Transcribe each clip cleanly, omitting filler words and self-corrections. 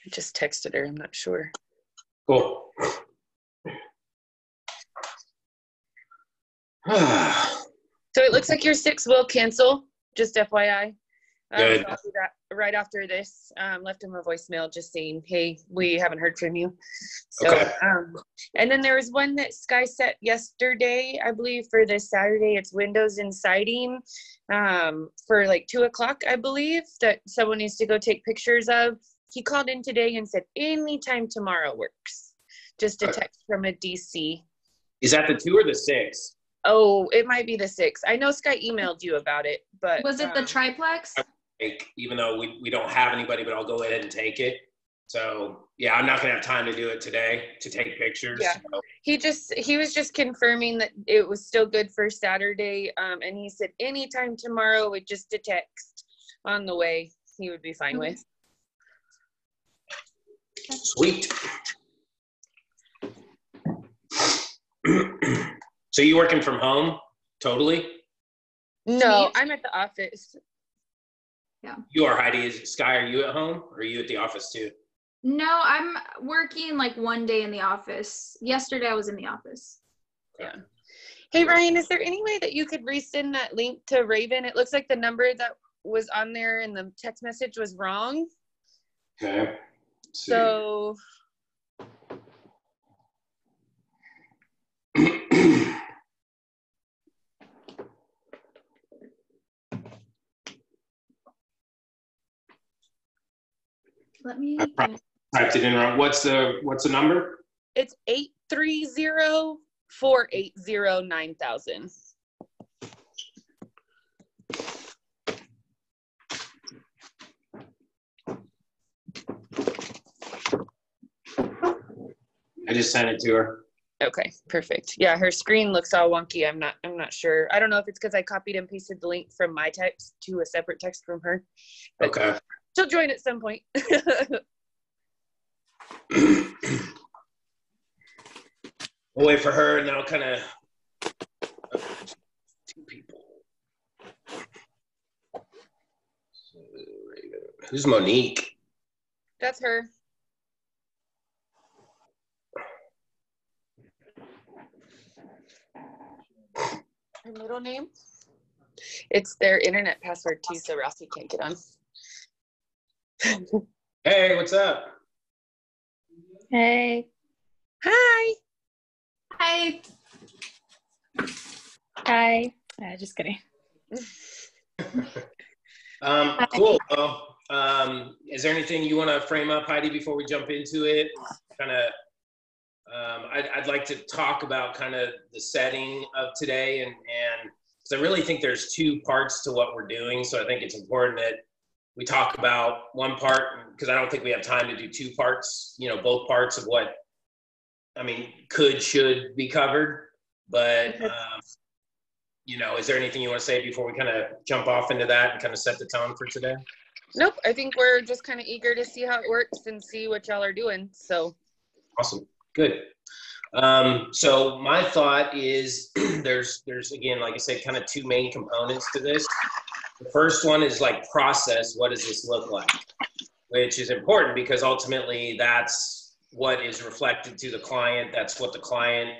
I just texted her. I'm not sure. Cool. So it looks like your 6 will cancel, just FYI. Good. So I'll do that right after this. Left him a voicemail just saying, hey, we haven't heard from you. So, Okay. And then there was one that Sky set yesterday, I believe, for this Saturday. It's windows and siding for like 2 o'clock, I believe, that someone needs to go take pictures of. He called in today and said, anytime tomorrow works. Just a text from a DC. Is that the 2 or the 6? Oh, it might be the 6. I know Sky emailed you about it, but was it the triplex? Even though we don't have anybody, but I'll go ahead and take it. So yeah, I'm not gonna have time to do it today to take pictures. Yeah. So. He was just confirming that it was still good for Saturday. And he said anytime tomorrow with just a text on the way, he would be fine with. Sweet. So you working from home totally? No, I'm at the office. Yeah. You are, Heidi. Sky, are you at home or are you at the office too? No, I'm working like one day in the office. Yesterday I was in the office. Yeah. Hey, Ryan, is there any way that you could resend that link to Raven? It looks like the number that was on there in the text message was wrong. Okay. So Let me typed it in wrong. What's the number? it's 830-480-9000. I just sent it to her. Okay, perfect. Yeah, her screen looks all wonky. I'm not sure. I don't know if it's because I copied and pasted the link from my text to a separate text from her. But Okay. she'll join at some point. We'll wait for her and then I'll kind of two people. Who's Monique? That's her. Her middle name? It's their internet password too, so Rossi can't get on. Hey, what's up? Hey. Hi. Hi. Hi. Just kidding. Cool. Well, is there anything you want to frame up, Heidi, before we jump into it? Kind of, I'd like to talk about kind of the setting of today, and because I really think there's 2 parts to what we're doing. So I think it's important that we talk about one part, because I don't think we have time to do 2 parts, both parts of what, should be covered. But, is there anything you want to say before we kind of jump off into that and kind of set the tone for today? Nope. I think we're just kind of eager to see how it works and see what y'all are doing. So awesome. Good. So my thought is there's again, like I said, kind of 2 main components to this. The first one is like process. What does this look like? Which is important because ultimately that's what is reflected to the client. That's what the client,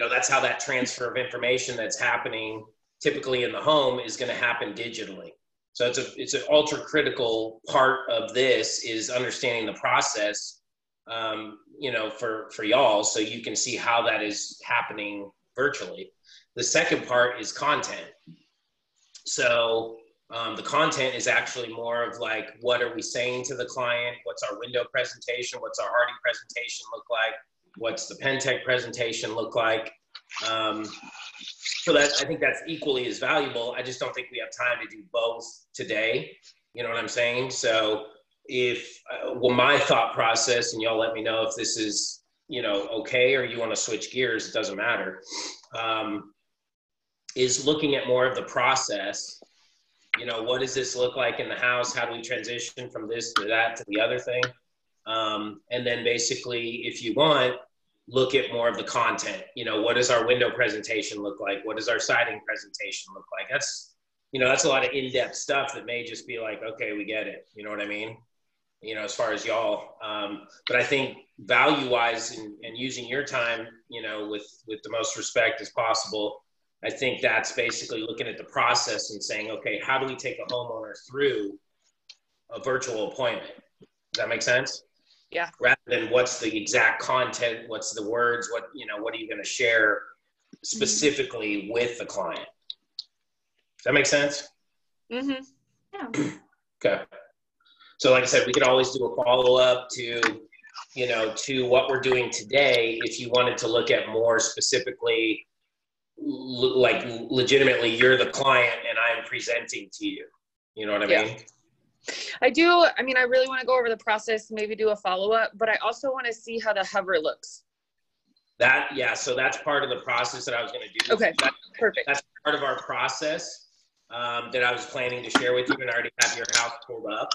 that's how that transfer of information that's happening typically in the home is going to happen digitally. So it's an ultra critical part of this is understanding the process, for y'all, so you can see how that is happening virtually. The second part is content. So the content is actually more of like, what are we saying to the client? What's our window presentation? What's our Hardy presentation look like? What's the Pentec presentation look like? So that I think that's equally as valuable. I just don't think we have time to do both today. You know what I'm saying? So my thought process, and y'all let me know if this is, okay, or you want to switch gears, it doesn't matter, is looking at more of the process. What does this look like in the house? How do we transition from this to that to the other thing? And then basically, if you want, look at more of the content. What does our window presentation look like? What does our siding presentation look like? That's a lot of in-depth stuff that may just be like, okay, we get it. You know what I mean? you know, as far as y'all. But I think value-wise and using your time, you know, with the most respect as possible, I think that's basically looking at the process and saying, okay, how do we take a homeowner through a virtual appointment? Does that make sense? Yeah. Rather than what's the exact content, what's the words, what are you going to share specifically with the client? Does that make sense? Mm-hmm. Yeah. Okay. So like I said, we could always do a follow-up to, you know, to what we're doing today if you wanted to look at more specifically, like legitimately you're the client and I'm presenting to you. You know what I mean? I do. I mean, I really want to go over the process, maybe do a follow-up, but I also want to see how the hover looks. So that's part of the process that I was going to do. Okay, perfect. That's part of our process that I was planning to share with you, and I already have your house pulled up.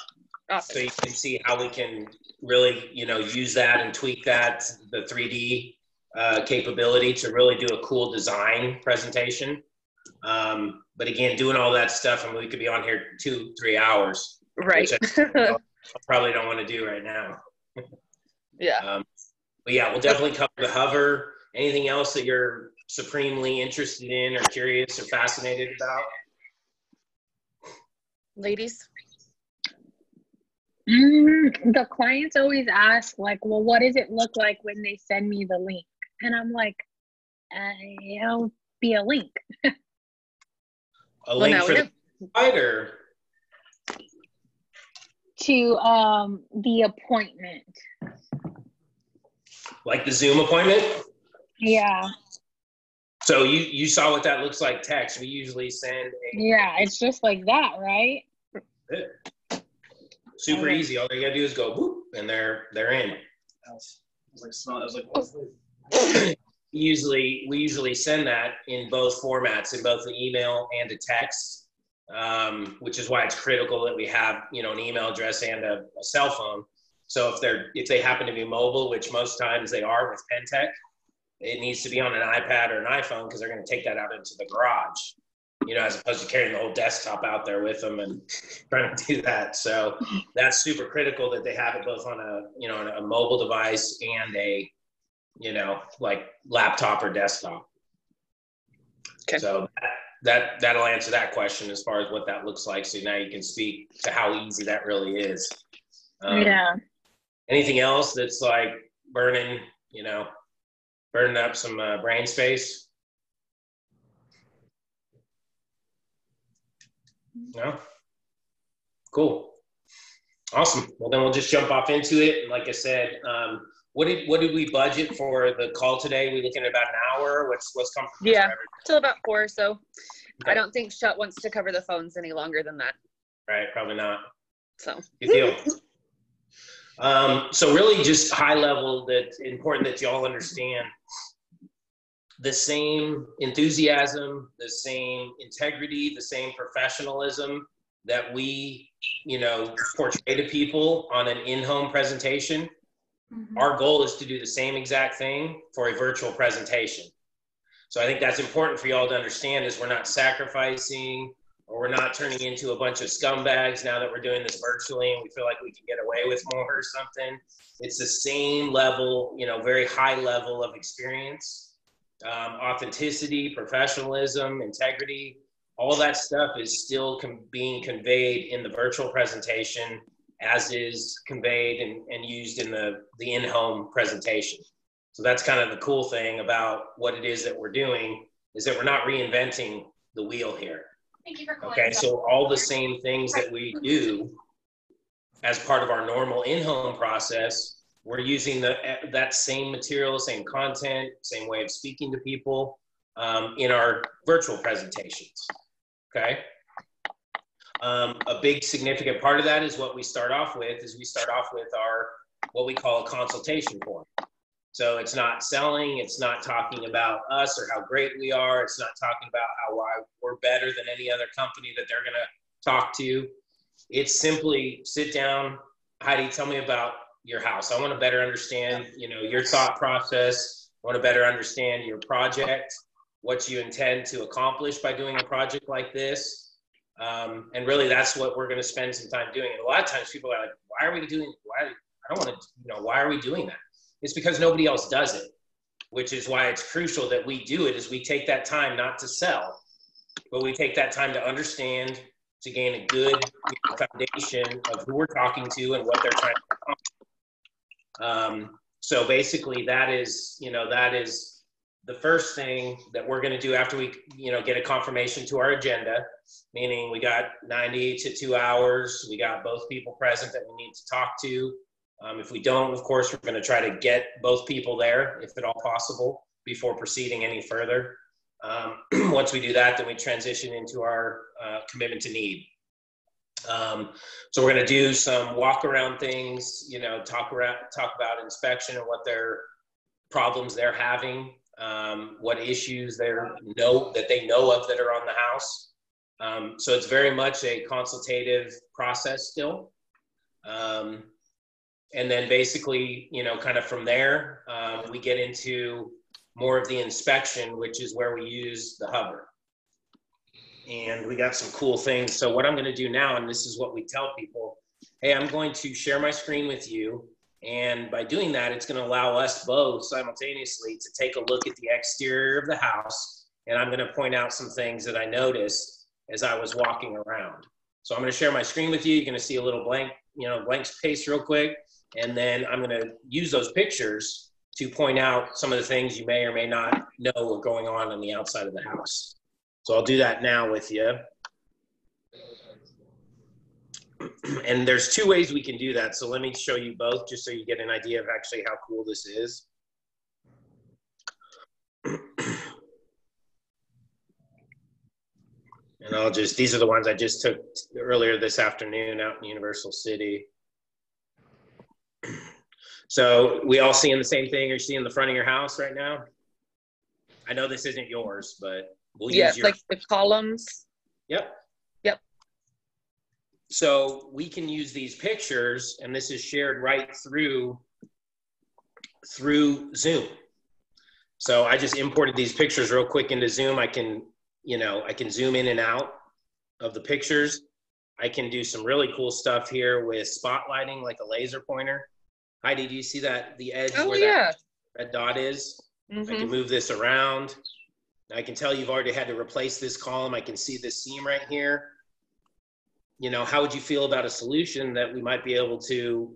Awesome. So you can see how we can really, you know, use that and tweak that, the 3D capability to really do a cool design presentation. But again, doing all that stuff, I mean, we could be on here 2-3 hours. Right. Which I probably don't want to do right now. Yeah. But yeah, we'll definitely cover the hover. Anything else that you're supremely interested in or curious or fascinated about? Ladies? The clients always ask, like, well, what does it look like when they send me the link? And I'm like, it'll be a link. A link for the provider. To the appointment. Like the Zoom appointment? Yeah. So you saw what that looks like text. We usually send Yeah, it's just like that, right? Super easy. All you gotta do is go whoop, and they're in. We usually send that in both formats, in both the email and a text, which is why it's critical that we have, you know, an email address and a cell phone. So if they happen to be mobile, which most times they are with Pentech, it needs to be on an iPad or an iPhone because they're going to take that out into the garage, you know, as opposed to carrying the whole desktop out there with them and trying to do that. So that's super critical that they have it both on a mobile device and a, you know, like laptop or desktop. Okay. So that'll answer that question as far as what that looks like. So now you can speak to how easy that really is. Yeah. Anything else that's like burning up some brain space? No? Cool. Awesome. Well, then we'll just jump off into it. And like I said, what did we budget for the call today? We looking at about an hour? What's comfortable? Yeah, till about 4. So okay. I don't think Shut wants to cover the phones any longer than that. Right, probably not. So good deal. So really just high level, that's important that y'all understand the same enthusiasm, the same integrity, the same professionalism that we, you know, portray to people on an in-home presentation. Mm-hmm. Our goal is to do the same exact thing for a virtual presentation. So I think that's important for y'all to understand is we're not sacrificing or we're not turning into a bunch of scumbags now that we're doing this virtually and we feel like we can get away with more or something. It's the same level, you know, very high level of experience, authenticity, professionalism, integrity, all that stuff is still being conveyed in the virtual presentation as is conveyed and used in the in-home presentation. So that's kind of the cool thing about what it is that we're doing is that we're not reinventing the wheel here. Thank you for calling. Okay, so all the same things that we do as part of our normal in-home process, we're using that same material, same content, same way of speaking to people in our virtual presentations, okay? A big significant part of that is what we start off with our, what we call a consultation form. So it's not selling, it's not talking about us or how great we are, it's not talking about how we're better than any other company that they're gonna talk to. It's simply sit down, Heidi, tell me about your house. I wanna better understand, you know, your thought process. I wanna better understand your project, what you intend to accomplish by doing a project like this. And really that's what we're going to spend some time doing. And a lot of times people are like, why are we doing, I don't want to, why are we doing that? It's because nobody else does it, which is why it's crucial that we do it, is we take that time not to sell, but we take that time to understand, to gain a good foundation of who we're talking to and what they're trying to accomplish. So basically that is the first thing that we're going to do after we, get a confirmation to our agenda, meaning we got 90 to 2 hours. We got both people present that we need to talk to. If we don't, of course, we're going to try to get both people there, if at all possible, before proceeding any further. Once we do that, then we transition into our commitment to need. So we're going to do some walk around things, talk about inspection and what their problems they're having, what issues they know of that are on the house. So it's very much a consultative process still. And then basically, kind of from there, we get into more of the inspection, which is where we use the hover. And we got some cool things. So what I'm going to do now, and this is what we tell people, hey, I'm going to share my screen with you. And by doing that, it's going to allow us both simultaneously to take a look at the exterior of the house. And I'm going to point out some things that I noticed as I was walking around. So I'm going to share my screen with you. You're going to see a little blank space real quick. And then I'm going to use those pictures to point out some of the things you may or may not know are going on the outside of the house. So I'll do that now with you. And there's two ways we can do that. So let me show you both just so you get an idea of actually how cool this is. And these are the ones I just took earlier this afternoon out in Universal City. So we all seeing the same thing you're seeing the front of your house right now? I know this isn't yours, but we'll use your... like the columns. Yep. Yep. So we can use these pictures, and this is shared right through Zoom. So I just imported these pictures real quick into Zoom. I can zoom in and out of the pictures. I can do some really cool stuff here with spotlighting, like a laser pointer. Heidi, do you see that, the edge where that red dot is? Mm-hmm. I can move this around. I can tell you've already had to replace this column. I can see this seam right here. How would you feel about a solution that we might be able to,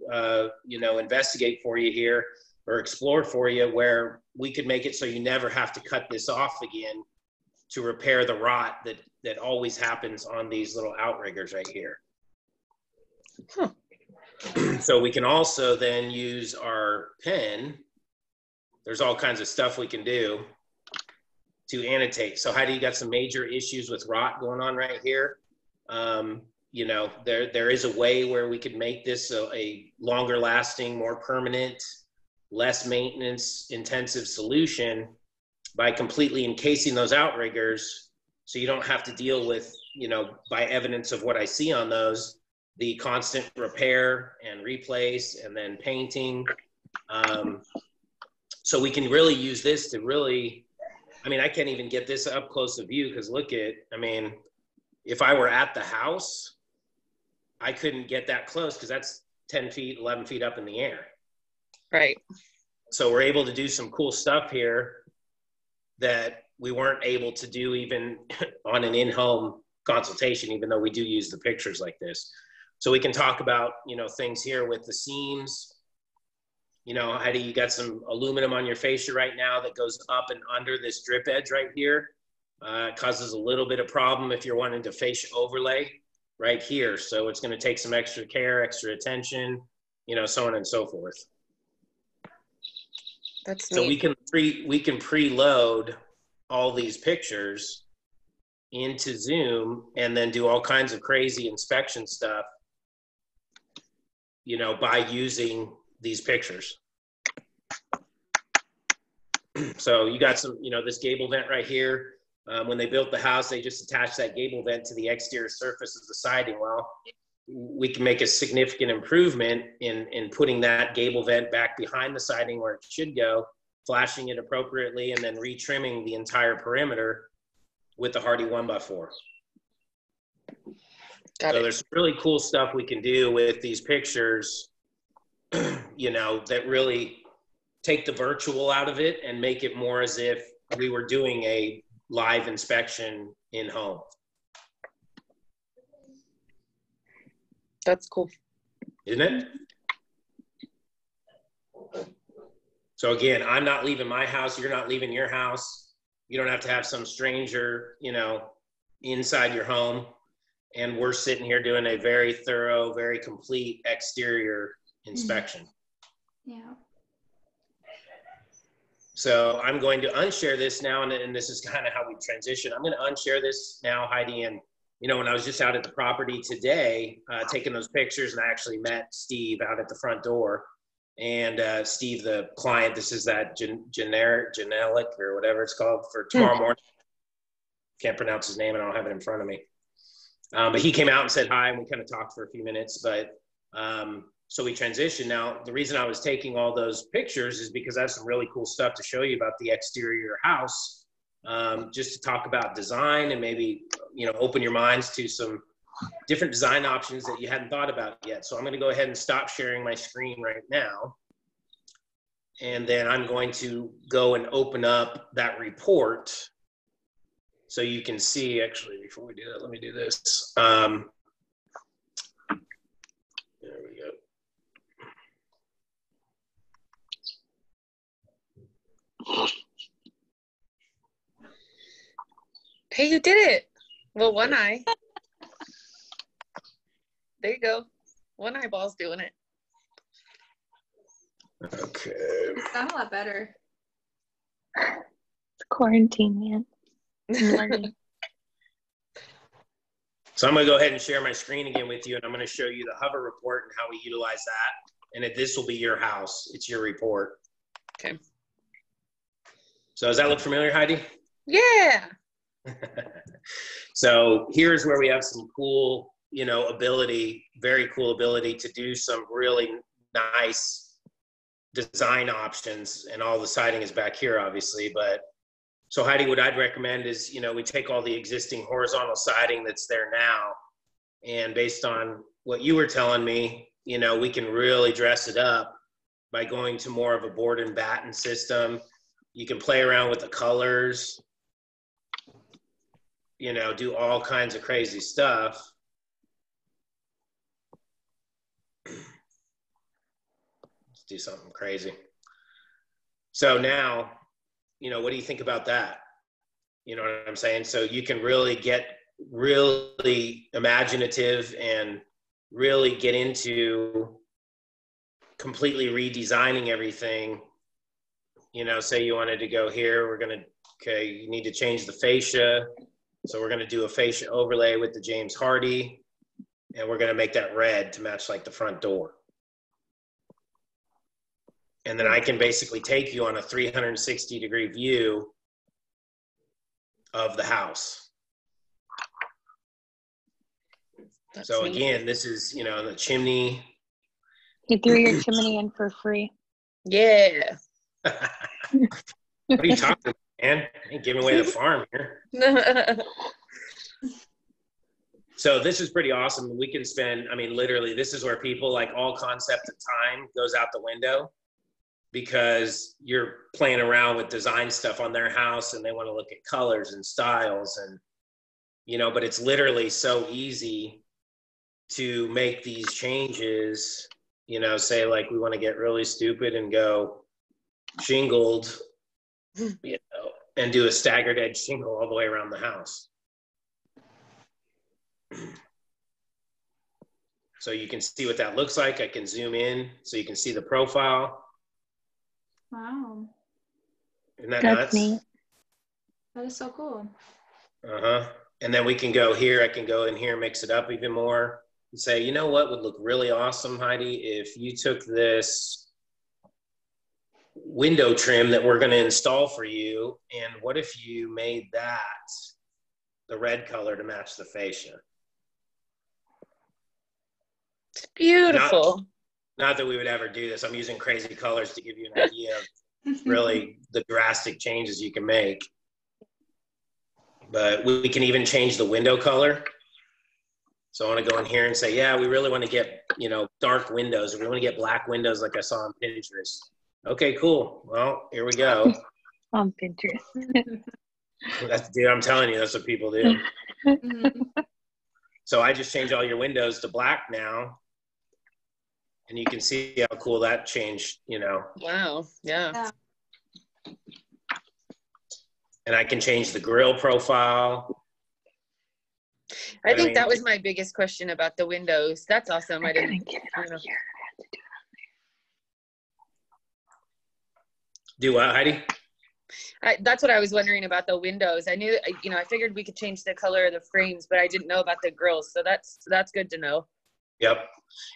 investigate for you here or explore for you, where we could make it so you never have to cut this off again to repair the rot that always happens on these little outriggers right here. Huh. So we can also then use our pen. There's all kinds of stuff we can do to annotate. So Heidi, you got some major issues with rot going on right here. There is a way where we could make this a longer lasting, more permanent, less maintenance intensive solution by completely encasing those outriggers. So you don't have to deal with, by evidence of what I see on those, the constant repair and replace and then painting. So we can really use this to really, I can't even get this up close of view because look at, if I were at the house, I couldn't get that close because that's 10 feet, 11 feet up in the air. Right. So we're able to do some cool stuff here that we weren't able to do even on an in-home consultation, even though we do use the pictures like this. So we can talk about, things here with the seams. Heidi, you got some aluminum on your fascia right now that goes up and under this drip edge right here. It causes a little bit of problem if you're wanting to fascia overlay right here. So it's going to take some extra care, extra attention, so on and so forth. That's so neat. we can preload all these pictures into Zoom and then do all kinds of crazy inspection stuff, by using these pictures. So you got some, this gable vent right here. When they built the house, they just attached that gable vent to the exterior surface of the siding. Well, we can make a significant improvement in putting that gable vent back behind the siding where it should go, flashing it appropriately, and then retrimming the entire perimeter with the Hardy 1x4. Got So it. there's really cool stuff we can do with these pictures, you know, that really take the virtual out of it and make it more as if we were doing a live inspection in home. That's cool. Isn't it? So again, I'm not leaving my house. You're not leaving your house. You don't have to have some stranger, you know, inside your home. And we're sitting here doing a very thorough, very complete exterior inspection. Yeah. So I'm going to unshare this now, and this is kind of how we transition. I'm going to unshare this now, Heidi. And, you know, when I was just out at the property today, taking those pictures, and I actually met Steve out at the front door. And Steve, the client, this is that generic or whatever it's called for tomorrow morning. Can't pronounce his name, and I don't have it in front of me. But he came out and said hi, and we kind of talked for a few minutes. But so we transitioned. Now, the reason I was taking all those pictures is because I have some really cool stuff to show you about the exterior house, just to talk about design and maybe, you know, open your minds to some different design options that you hadn't thought about yet. So I'm going to go ahead and stop sharing my screen right now. And then I'm going to go and open up that report so you can see. Actually, before we do that, let me do this. There we go. Hey, you did it. Well, one eye. There you go. One eyeball's doing it. Okay. It's gotten a lot better. It's quarantine, man. I'm learning. So I'm going to go ahead and share my screen again with you, and I'm going to show you the hover report and how we utilize that. And this will be your house. It's your report. Okay. So does that look familiar, Heidi? Yeah. So here's where we have some cool, you know, very cool ability to do some really nice design options. And all the siding is back here, obviously. But so Heidi, what I'd recommend is, you know, we take all the existing horizontal siding that's there now, and based on what you were telling me, you know, we can really dress it up by going to more of a board and batten system. You can play around with the colors, you know, do all kinds of crazy stuff. Let's do something crazy. So now, you know, what do you think about that? You know what I'm saying? So you can really get really imaginative and really get into completely redesigning everything. You know, say you wanted to go here, okay, you need to change the fascia. So we're going to do a fascia overlay with the James Hardy, and we're going to make that red to match like the front door. And then I can basically take you on a 360-degree view of the house. That's So neat. again, this is, you know, the chimney. You threw your chimney in for free. Yeah. What are you talking about, man? I ain't giving away the farm here. So this is pretty awesome. We can spend, I mean, literally, this is where people, like, all concept of time goes out the window, because you're playing around with design stuff on their house and they want to look at colors and styles, and, you know, but it's literally so easy to make these changes. You know, say like we want to get really stupid and go shingled, you know, and do a staggered edge shingle all the way around the house. So you can see what that looks like. I can zoom in so you can see the profile. Wow. Isn't that That's nuts? neat. That is so cool. Uh-huh. And then we can go here. I can go in here, mix it up even more, and say, you know what would look really awesome, Heidi, if you took this window trim that we're going to install for you, and what if you made that the red color to match the fascia? It's beautiful. Not that we would ever do this. I'm using crazy colors to give you an idea of really the drastic changes you can make. But we can even change the window color. So I want to go in here and say, yeah, we really want to get, dark windows. Or we want to get black windows like I saw on Pinterest. Okay, cool. Well, here we go. On Pinterest. Dude, I'm telling you, that's what people do. So I just changed all your windows to black now. And you can see how cool that changed, Wow. Yeah. And I can change the grill profile. I think that was my biggest question about the windows. That's awesome. I didn't get it on here. I have to do it on Do what, Heidi? That's what I was wondering about the windows. I knew, I figured we could change the color of the frames, but I didn't know about the grills. So that's good to know. Yep.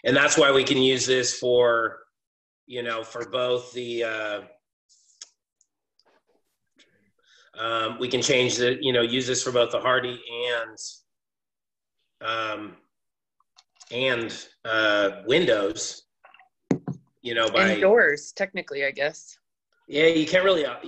And that's why we can use this for, for both the, we can change the, use this for both the Hardy and windows, by and doors, technically, I guess. Yeah, you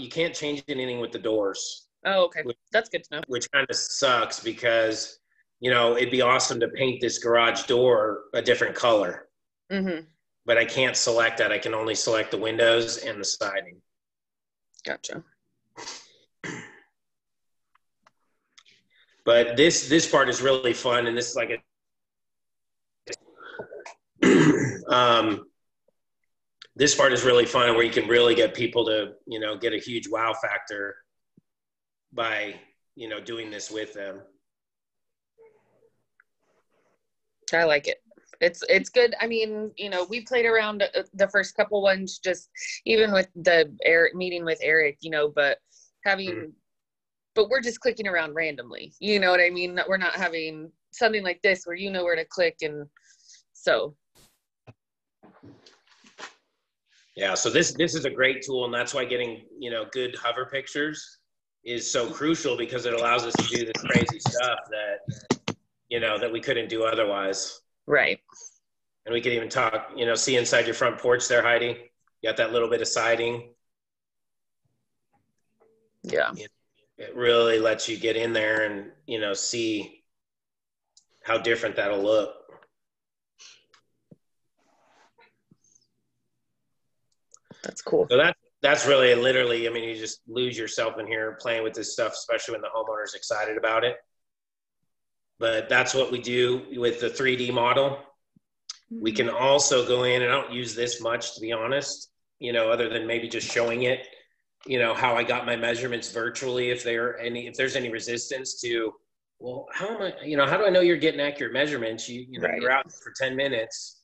can't change anything with the doors. Oh, okay. That's good to know. Which kind of sucks because, it'd be awesome to paint this garage door a different color. Mm-hmm. But I can't select that. I can only select the windows and the siding. Gotcha. But this part is really fun, and this is like this part is really fun, where you can really get people to, get a huge wow factor by, doing this with them. I like it. It's good. I mean, we played around the first couple ones, just even with the meeting with Eric, but having, but we're just clicking around randomly. You know what I mean? That we're not having something like this where you know where to click, and so. Yeah, so this is a great tool, and that's why getting, good hover pictures is so crucial, because it allows us to do this crazy stuff that, that we couldn't do otherwise. Right. And we could even talk, see inside your front porch there, Heidi. You got that little bit of siding. Yeah. It really lets you get in there and, see how different that'll look. That's cool. So that's really literally, you just lose yourself in here playing with this stuff, especially when the homeowner's excited about it. But that's what we do with the 3D model. We can also go in, and I don't use this much, to be honest, other than maybe just showing it, how I got my measurements virtually. If there's any resistance to, well, how am I, how do I know you're getting accurate measurements? Right. You're out for 10 minutes.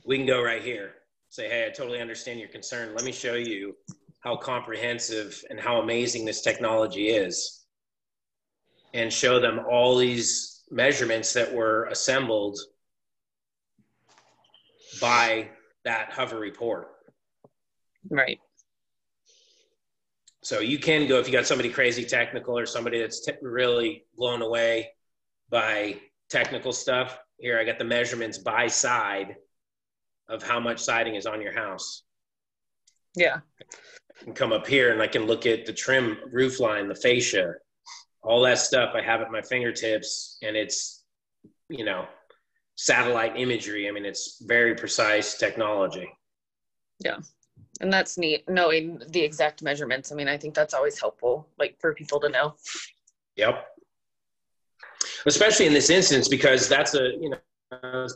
We can go right here. Say, hey, I totally understand your concern. Let me show you how comprehensive and how amazing this technology is, and show them all these measurements that were assembled by that hover report. Right. So you can go, if you got somebody crazy technical or somebody that's really blown away by technical stuff. Here, I got the measurements by side of how much siding is on your house. Yeah. I can come up here and I can look at the trim roof line, the fascia, all that stuff I have at my fingertips, and it's, satellite imagery. It's very precise technology. Yeah. And that's neat, knowing the exact measurements. I think that's always helpful, like, for people to know. Yep. Especially in this instance, because that's it's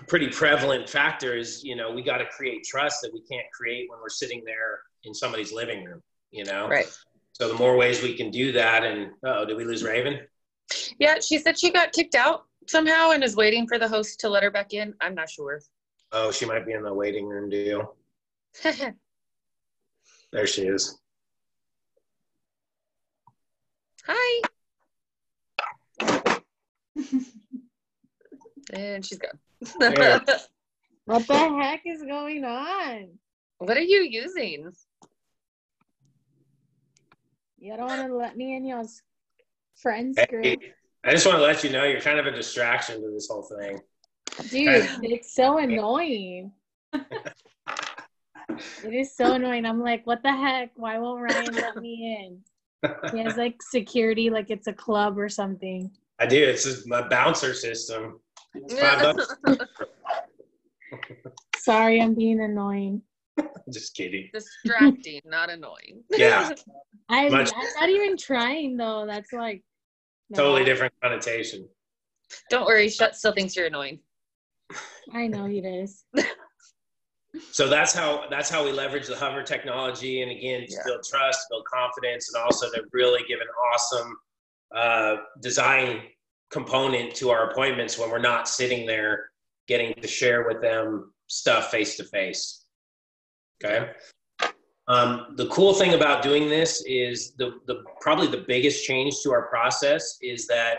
pretty prevalent factor is, we got to create trust that we can't create when we're sitting there in somebody's living room, Right. So the more ways we can do that. And did we lose Raven? Yeah, she said she got kicked out somehow and is waiting for the host to let her back in. I'm not sure. Oh, she might be in the waiting room deal. There she is. Hi. And she's gone. What the heck is going on? What are you using? You don't want to let me in your friends group. Hey, I just want to let you know you're kind of a distraction to this whole thing. Dude, it's so annoying. It is so annoying. I'm like, what the heck? Why won't Ryan let me in? He has like security, like it's a club or something. I do. It's my bouncer system. It's $5. Sorry, I'm being annoying. Just kidding. Distracting, not annoying. Yeah, I'm Much- not even trying though. That's like totally no. different connotation. Don't worry, Shut still thinks you're annoying. I know he does. So that's how we leverage the hover technology, and again, to build trust, build confidence, and also to really give an awesome design component to our appointments when we're not sitting there getting to share with them stuff face to face. Okay. The cool thing about doing this is the probably the biggest change to our process is that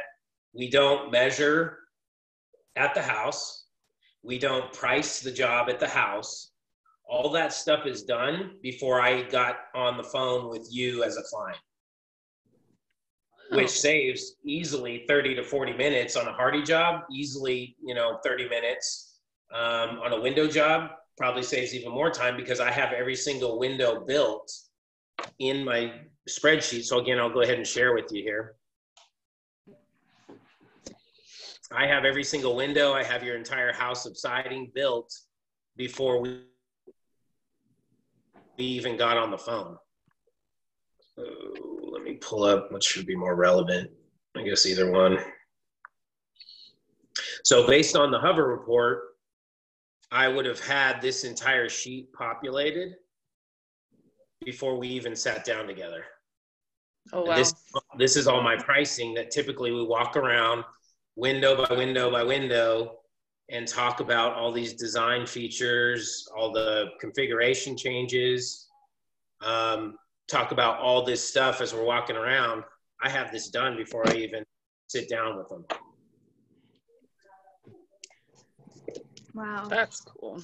we don't measure at the house. We don't price the job at the house. All that stuff is done before I got on the phone with you as a client, which saves easily 30 to 40 minutes on a hardy job, easily, 30 minutes. On a window job, probably saves even more time because I have every single window built in my spreadsheet. So again, I'll go ahead and share with you here. I have every single window. I have your entire house of siding built before we even got on the phone. So let me pull up what should be more relevant. I guess either one. So based on the hover report, I would have had this entire sheet populated before we even sat down together. Oh, wow. This is all my pricing that typically we walk around window by window by window and talk about all these design features, all the configuration changes, talk about all this stuff as we're walking around. I have this done before I even sit down with them. Wow. That's cool.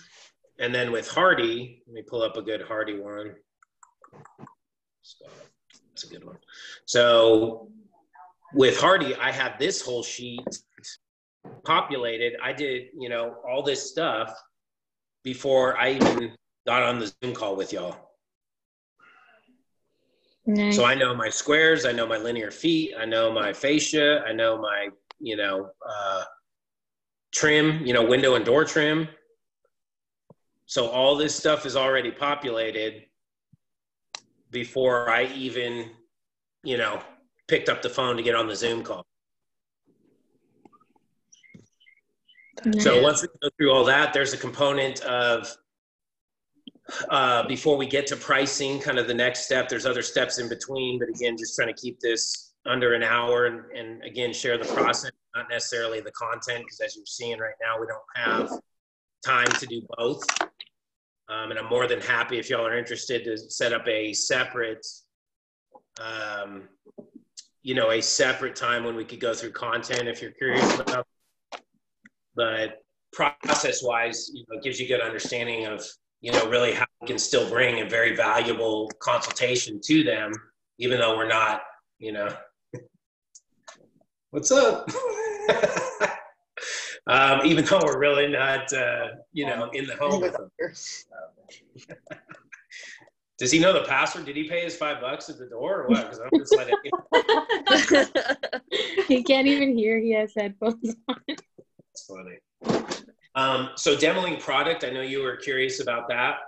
And then with Hardy, let me pull up a good Hardy one. That's a good one. So with Hardy, I have this whole sheet populated. I did, all this stuff before I even got on the Zoom call with y'all. Nice. So I know my squares, I know my linear feet, I know my fascia, I know my, trim, window and door trim. So all this stuff is already populated before I even, picked up the phone to get on the Zoom call. Nice. So once we go through all that, there's a component of, before we get to pricing, kind of the next step, there's other steps in between, but again, just trying to keep this under an hour and again, share the process, not necessarily the content, because as you're seeing right now, we don't have time to do both. And I'm more than happy if y'all are interested to set up a separate, a separate time when we could go through content if you're curious about it. But process-wise, it gives you a good understanding of, really how we can still bring a very valuable consultation to them, even though we're not, what's up? Even though we're really not, in the home with them. Does he know the password? Did he pay his $5 at the door or what? Because I'm just letting He can't even hear. He has headphones on. That's funny. So demoing product, I know you were curious about that.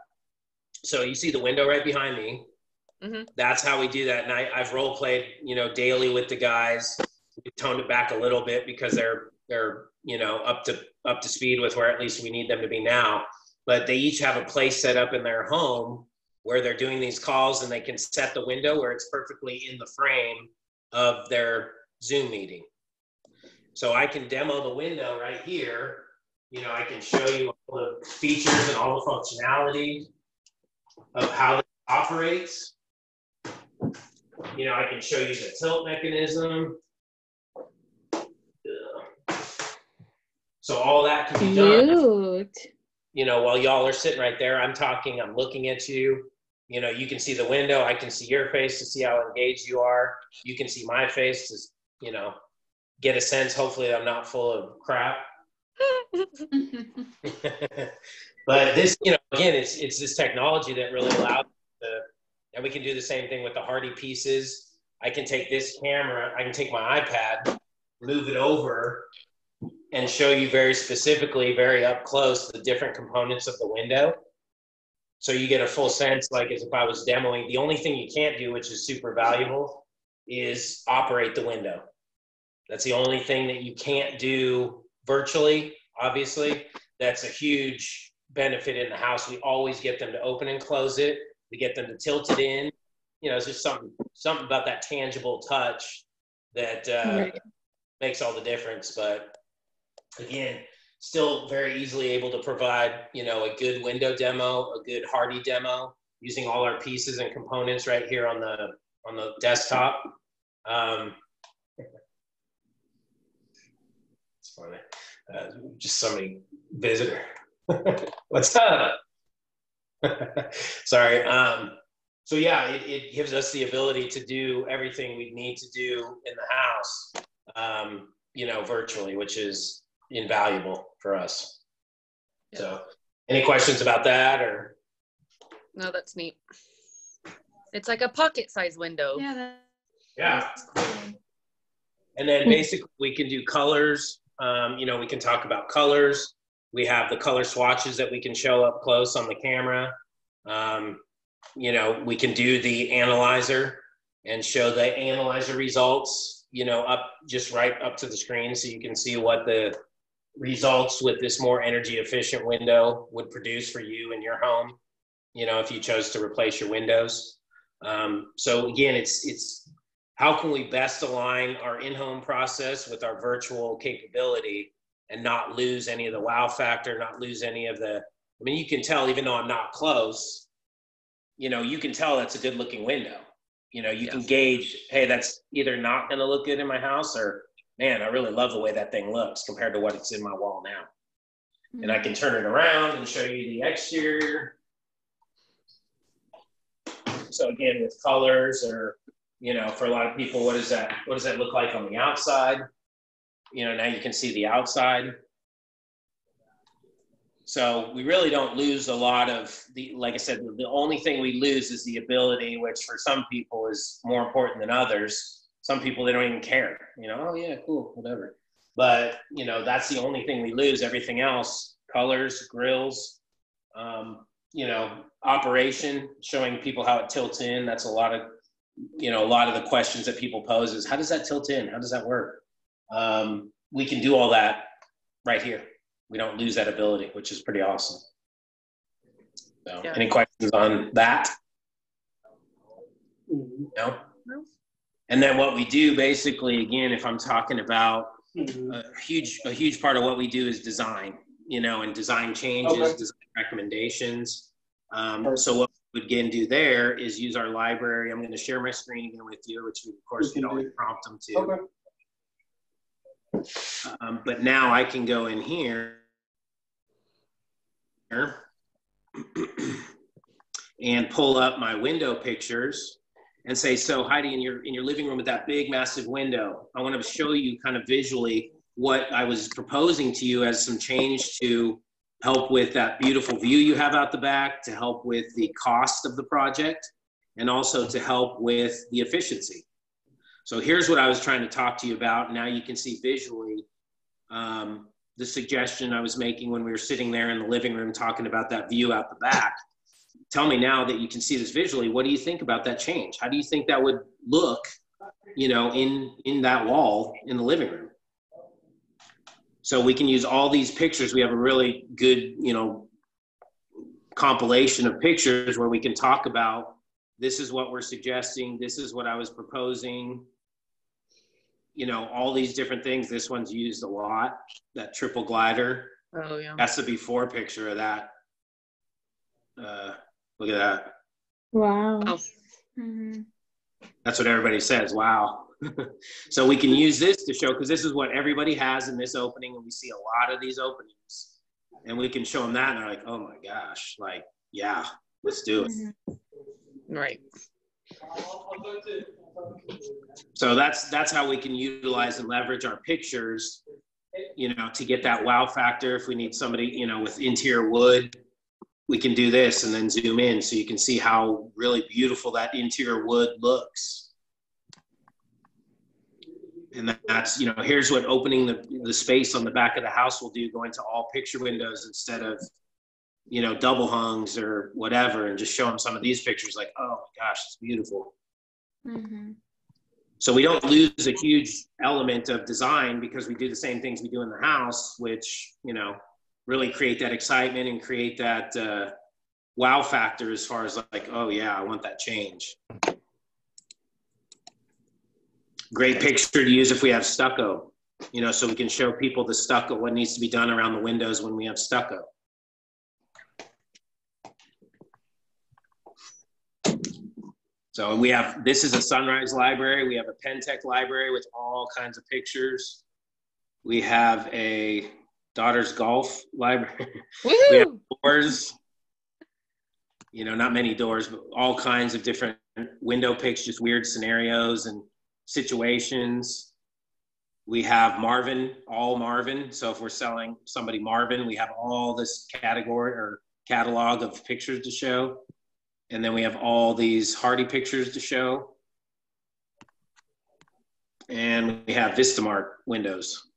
So you see the window right behind me. Mm-hmm. That's how we do that. And I've role played, daily with the guys. We toned it back a little bit because they're up to speed with where at least we need them to be now. But they each have a place set up in their home where they're doing these calls, and they can set the window where it's perfectly in the frame of their Zoom meeting. So I can demo the window right here. I can show you all the features and all the functionality of how it operates. I can show you the tilt mechanism. So all that can be done. Cute. While y'all are sitting right there, I'm talking, I'm looking at you. You can see the window. I can see your face to see how engaged you are. You can see my face to, get a sense, hopefully I'm not full of crap. But this, again, it's this technology that really allows and we can do the same thing with the Hardy pieces. I can take this camera, I can take my iPad, move it over and show you very specifically, very up close, the different components of the window. So you get a full sense, like as if I was demoing. The only thing you can't do, which is super valuable, is operate the window. That's the only thing that you can't do virtually, obviously. That's a huge benefit in the house. We always get them to open and close it. We get them to tilt it in. You know, it's just something about that tangible touch that makes all the difference. But again, still very easily able to provide, you know, a good window demo, a good hardy demo, using all our pieces and components right here on the desktop. It's funny. Just somebody visitor. What's up? Sorry. So yeah, it gives us the ability to do everything we need to do in the house, you know, virtually, which is invaluable for us. Yeah. So any questions about that or? No, that's neat. It's like a pocket-sized window. Yeah. Yeah. And then basically we can do colors. You know, we can talk about colors. We have the color swatches that we can show up close on the camera. You know, we can do the analyzer and show the analyzer results, you know, just right up to the screen, so you can see what the results with this more energy efficient window would produce for you in your home, you know, if you chose to replace your windows. So again, it's how can we best align our in-home process with our virtual capability and not lose any of the wow factor, not lose any of the, I mean, you can tell, even though I'm not close, you know, you can tell that's a good looking window. You know, you can gauge, hey, that's either not going to look good in my house, or man, I really love the way that thing looks compared to what it's in my wall now. Mm-hmm. And I can turn it around and show you the exterior. So again, with colors, or, you know, for a lot of people, what does that look like on the outside? You know, now you can see the outside. So we really don't lose a lot of the, like I said, the only thing we lose is the ability, which for some people is more important than others. Some people, they don't even care, you know, oh yeah, cool, whatever. But, you know, that's the only thing we lose. Everything else, colors, grills, you know, operation, showing people how it tilts in. That's a lot of, you know, a lot of the questions that people pose is, how does that tilt in? How does that work? We can do all that right here. We don't lose that ability, which is pretty awesome. So, any questions on that? No? No. And then what we do basically, again, if I'm talking about a huge part of what we do is design, you know, and design changes, design recommendations. So what we would again do there is use our library. I'm going to share my screen again with you, which we, of course, can always prompt them to. But now I can go in here and pull up my window pictures and say, so Heidi, in your living room with that big, massive window, I want to show you kind of visually what I was proposing to you as some change to help with that beautiful view you have out the back, to help with the cost of the project, and also to help with the efficiency. So here's what I was trying to talk to you about. Now you can see visually the suggestion I was making when we were sitting there in the living room talking about that view out the back. Tell me now that you can see this visually, what do you think about that change? How do you think that would look, you know, in that wall in the living room? So we can use all these pictures. We have a really good, you know, compilation of pictures where we can talk about, this is what we're suggesting, this is what I was proposing, you know, all these different things. This one's used a lot, that triple glider. Oh yeah. That's the before picture of that. Look at that. Wow. Oh. Mm-hmm. That's what everybody says, wow. So we can use this to show, because this is what everybody has in this opening, and we see a lot of these openings. And we can show them that, and they're like, oh my gosh, like, yeah, let's do it. Mm-hmm. Right. So that's how we can utilize and leverage our pictures, you know, to get that wow factor. If we need somebody, you know, with interior wood, we can do this and then zoom in so you can see how really beautiful that interior wood looks. And that's, here's what opening the space on the back of the house will do, go into all picture windows instead of, double hungs or whatever, and just show them some of these pictures like, oh my gosh, it's beautiful. Mm-hmm. So we don't lose a huge element of design because we do the same things we do in the house, which, really create that excitement and create that wow factor as far as like, oh yeah, I want that change. Great picture to use if we have stucco, so we can show people the stucco, what needs to be done around the windows when we have stucco. So this is a Sunrise library. We have a Pentec library with all kinds of pictures. We have a daughter's golf library. We have doors, not many doors, but all kinds of different window pictures, just weird scenarios and situations. We have Marvin, all Marvin. So if we're selling somebody Marvin, we have all this category or catalog of pictures to show. And then we have all these Hardy pictures to show. And we have Vistamark windows.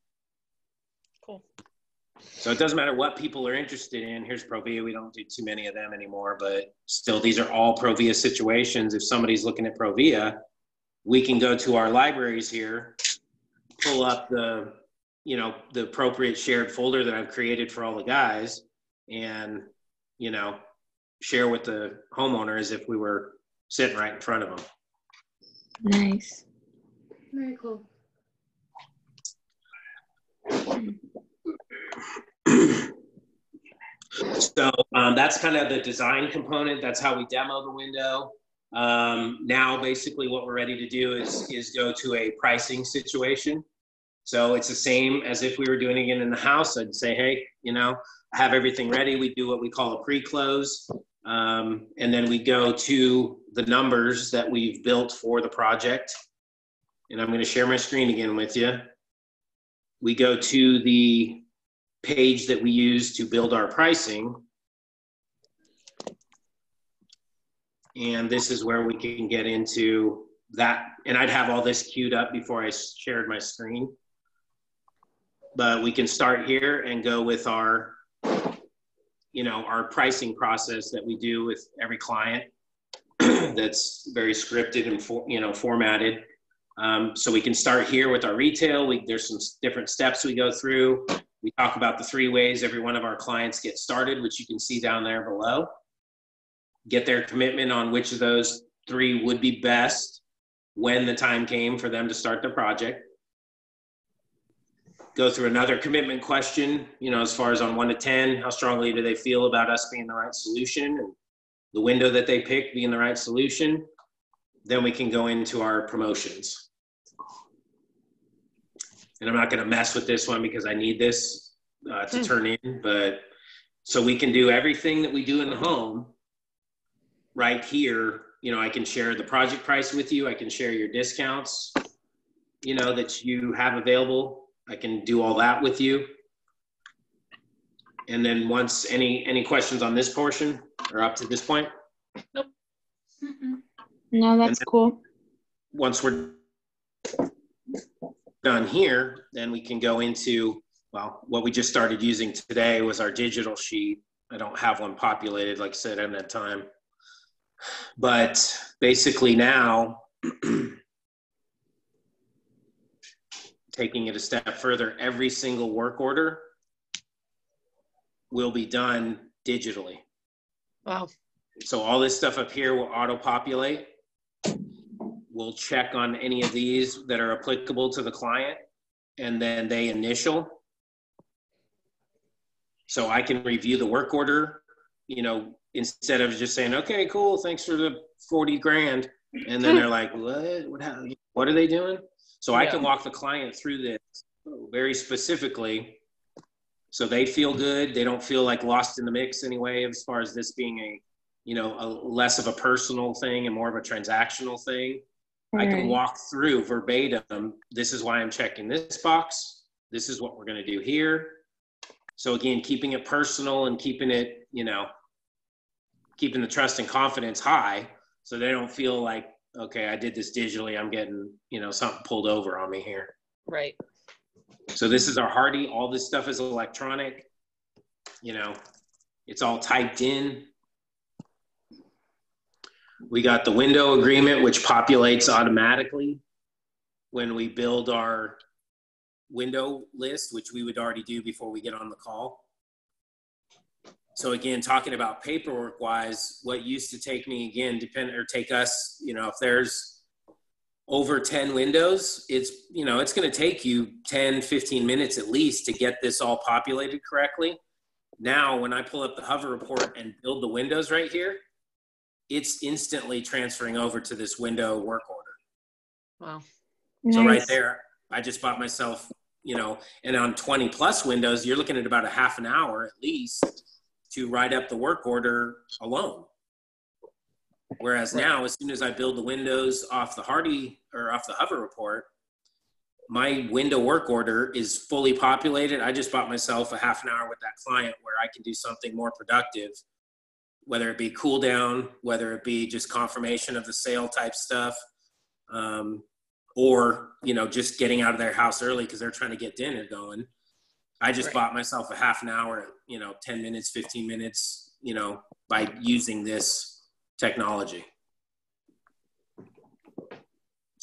Cool. So it doesn't matter what people are interested in. Here's Provia. We don't do too many of them anymore, but still these are all Provia situations. If somebody's looking at Provia, we can go to our libraries here, pull up the appropriate shared folder that I've created for all the guys, and, share with the homeowner as if we were sitting right in front of them. Nice. Very cool. So that's kind of the design component. That's how we demo the window. Now, basically what we're ready to do is go to a pricing situation. So it's the same as if we were doing it in the house. I'd say, hey, I have everything ready. We do what we call a pre-close. And then we go to the numbers that we've built for the project. And I'm going to share my screen again with you. We go to the page that we use to build our pricing. And this is where we can get into that. And I'd have all this queued up before I shared my screen. But we can start here and go with our pricing process that we do with every client that's very scripted and formatted. So we can start here with our retail. There's some different steps we go through. We talk about the 3 ways every one of our clients get started, which you can see down there below. Get their commitment on which of those 3 would be best when the time came for them to start the project. Go through another commitment question, as far as on 1 to 10, how strongly do they feel about us being the right solution and the window that they pick being the right solution. Then we can go into our promotions. And I'm not going to mess with this one because I need this to turn in, but so we can do everything that we do in the home right here. I can share the project price with you. I can share your discounts, that you have available. I can do all that with you. And then once any questions on this portion or up to this point? Nope. No, that's cool. Once we're done here, then we can go into, what we just started using today was our digital sheet. I don't have one populated, like I said, I haven't had time. But basically now, taking it a step further, every single work order will be done digitally. Wow. So all this stuff up here will auto-populate. We'll check on any of these that are applicable to the client, and then they initial. So I can review the work order, instead of just saying, okay, cool, thanks for the 40 grand. And then they're like, what are they doing? So I can walk the client through this very specifically so they feel good. They don't feel like lost in the mix anyway, as far as this being a less of a personal thing and more of a transactional thing. Right. I can walk through verbatim. This is why I'm checking this box. This is what we're going to do here. So again, keeping it personal and keeping it, keeping the trust and confidence high so they don't feel like, okay, I did this digitally. I'm getting, something pulled over on me here. Right. So this is our Hardy. All this stuff is electronic. You know, it's all typed in. We got the window agreement, which populates automatically when we build our window list, which we would already do before we get on the call. So again, talking about paperwork wise, what used to take me again, take us, you know, if there's over 10 windows, it's, you know, it's going to take you 10, 15 minutes at least to get this all populated correctly. Now, when I pull up the hover report and build the windows right here, it's instantly transferring over to this window work order. Wow. So right there, I just bought myself, you know, and on 20 plus windows, you're looking at about a half an hour at least to write up the work order alone. Whereas now, as soon as I build the windows off the Hardy or off the hover report, my window work order is fully populated. I just bought myself a half an hour with that client where I can do something more productive, whether it be cool down, whether it be just confirmation of the sale type stuff, or, you know, just getting out of their house early because they're trying to get dinner going. I just bought myself a half an hour, you know, 10 minutes, 15 minutes, you know, by using this technology.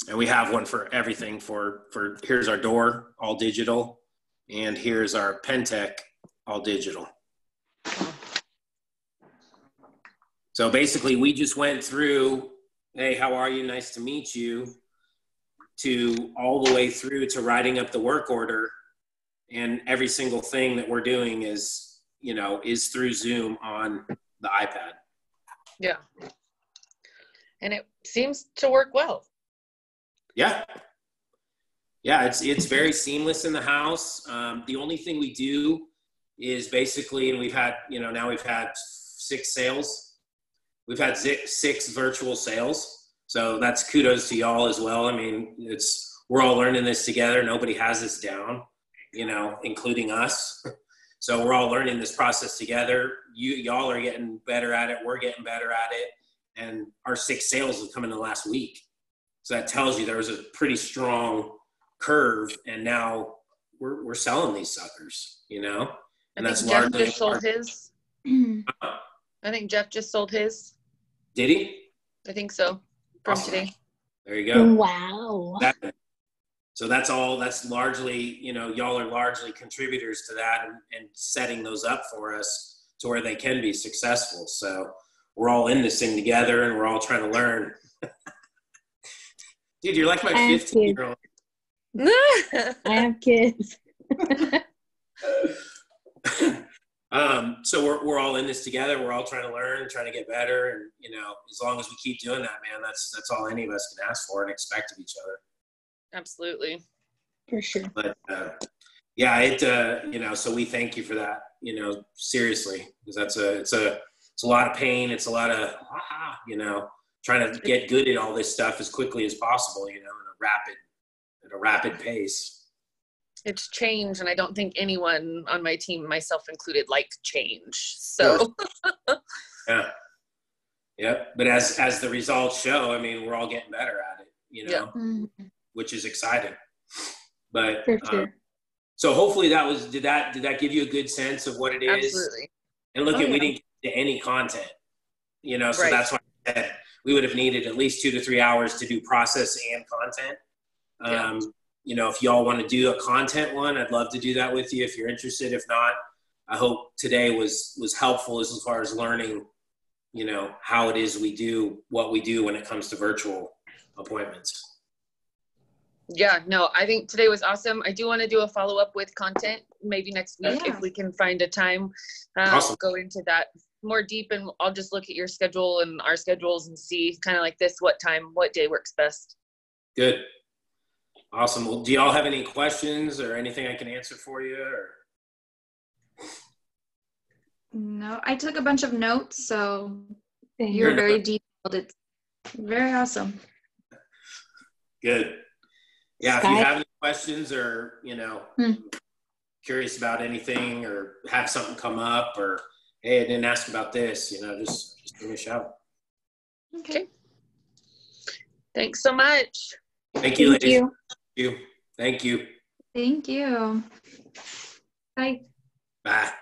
And we have one for everything for here's our door, all digital, and here's our Pentec, all digital. So basically we just went through, hey, how are you? Nice to meet you, to all the way through to writing up the work order. And every single thing that we're doing is, you know, is through Zoom on the iPad. Yeah. And it seems to work well. Yeah. Yeah, it's very seamless in the house. The only thing we do is basically, and we've had, you know, now we've had 6 sales. We've had 6 virtual sales. So that's kudos to y'all as well. I mean, we're all learning this together. Nobody has this down, you know, including us. So we're all learning this process together. Y'all are getting better at it. We're getting better at it. And our 6 sales have come in the last week. So that tells you there was a pretty strong curve. And now we're selling these suckers, you know? And that's Jeff largely. just sold his. I think Jeff just sold his. Did he? I think so. From Awesome. today. There you go. Wow. So that's largely, you know, y'all are largely contributors to that and setting those up for us to where they can be successful. So we're all in this thing together and we're all trying to learn. Dude, you're like my 15-year-old. I have kids. So we're all in this together. We're all trying to learn, trying to get better. And, you know, as long as we keep doing that, man, that's all any of us can ask for and expect of each other. Absolutely. For sure. But yeah, you know, so we thank you for that, you know, seriously, because it's a lot of pain. It's a lot of, you know, trying to get good at all this stuff as quickly as possible, you know, at a rapid pace. It's change, and I don't think anyone on my team, myself included, liked change. So yeah. But as the results show, I mean, we're all getting better at it, you know, which is exciting. But For sure. so hopefully did that give you a good sense of what it is? Absolutely. And look, we didn't get to any content, you know, so that's why I said we would have needed at least 2 to 3 hours to do process and content. You know, if y'all want to do a content one, I'd love to do that with you if you're interested. If not, I hope today was helpful as far as learning, you know, how it is we do what we do when it comes to virtual appointments. Yeah, no, I think today was awesome. I do want to do a follow-up with content maybe next week if we can find a time. Awesome. Go into that more deep, and I'll just look at your schedule and our schedules and see kind of like this, what time, what day works best. Good. Awesome. Well, do y'all have any questions or anything I can answer for you? Or? No, I took a bunch of notes, so you're very detailed. It's very awesome. Good. Yeah, if you have any questions or, you know, curious about anything or have something come up or, hey, I didn't ask about this, you know, just give me a shout. Okay. Thanks so much. Thank you, ladies. Thank you. Thank you. Thank you. Bye. Bye.